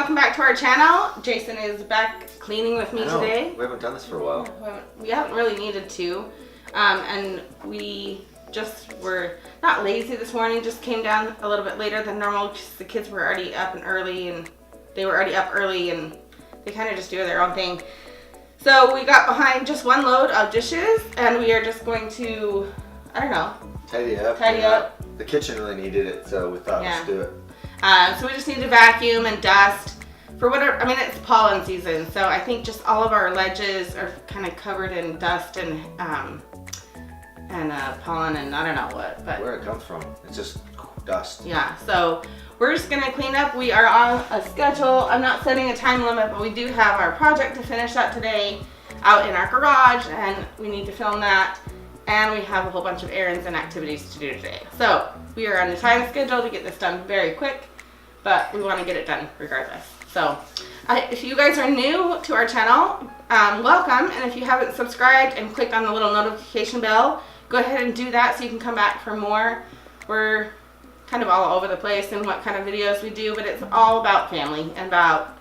welcome back to our channel. Jason is back cleaning with me today. We haven't done this for a while. We haven't really needed to. And we just were not lazy this morning, just came down a little bit later than normal because the kids were already up and early, and they were already up early, and they kind of just do their own thing. So we got behind just one load of dishes, and we are just going to, I don't know, tidy up. The kitchen really needed it, so we thought let's do it. So we just need to vacuum and dust for whatever. I mean, it's pollen season, so I think just all of our ledges are kind of covered in dust and pollen and I don't know what, but where it comes from, it's just dust. Yeah, so we're just gonna clean up. We are on a schedule. I'm not setting a time limit, but we do have our project to finish up today out in our garage, and we need to film that. And we have a whole bunch of errands and activities to do today. So we are on the time schedule to get this done very quick, but we want to get it done regardless. So if you guys are new to our channel, welcome. And if you haven't subscribed and clicked on the little notification bell, go ahead and do that so you can come back for more. We're kind of all over the place in what kind of videos we do, but it's all about family and about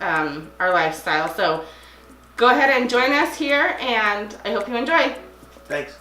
our lifestyle. So go ahead and join us here, and I hope you enjoy. Thanks.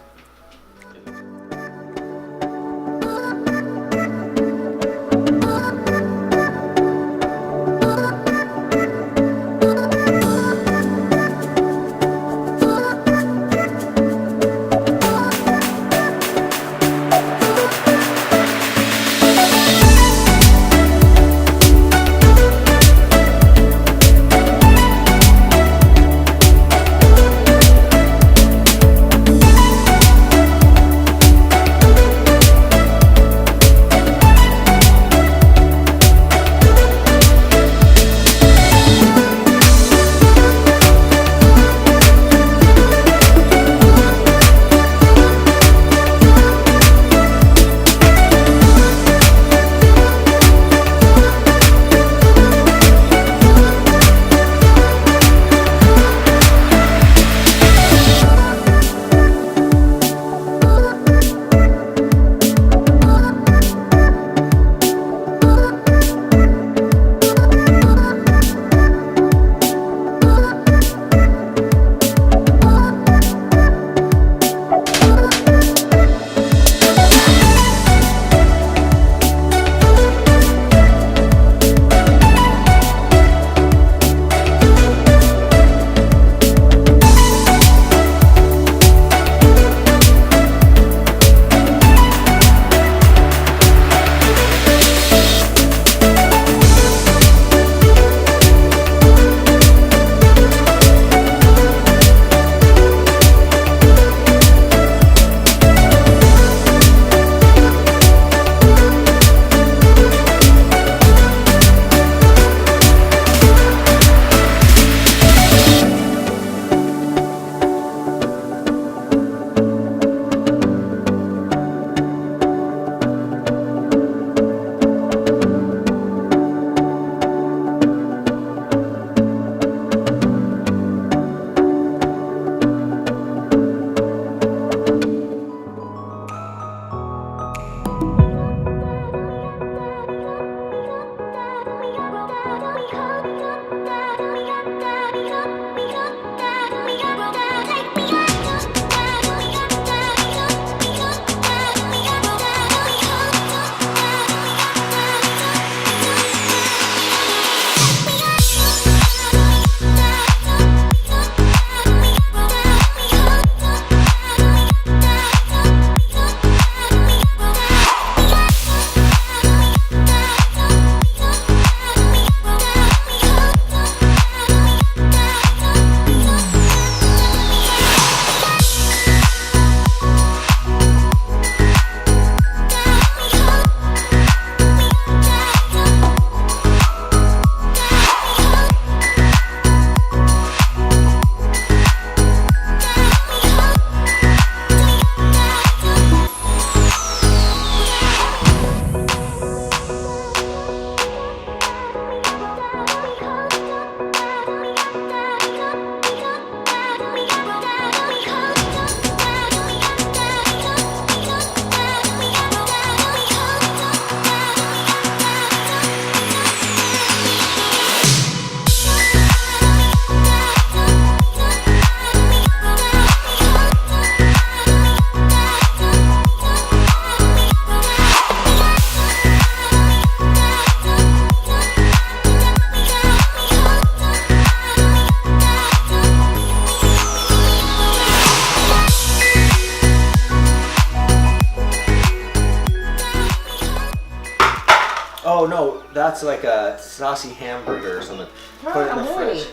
That's like a saucy hamburger or something. Put it in the Probably. fridge.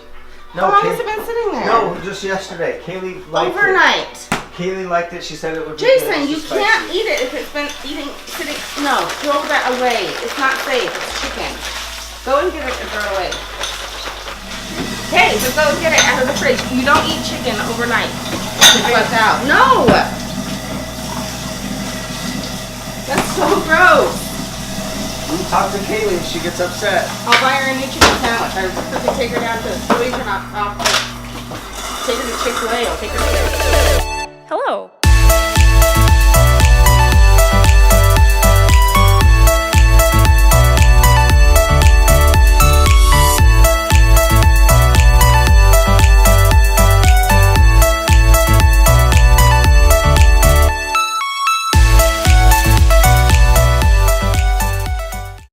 How long has it been sitting there? No, just yesterday. Kaylee liked Overnight. it. Kaylee liked it. She said it would be Jason, good. you It's can't spicy. eat it if it's been sitting. No, throw that away. It's not safe. It's chicken. Go and get it and throw it away. Okay, so go and get it out of the fridge. You don't eat chicken overnight. It's left out. No! That's so gross. Talk to Kaylee if she gets upset. I'll buy her a new chicken sandwich. I quickly take her down to the Toys R Us. Take her to Chick-fil-A. I'll take her there.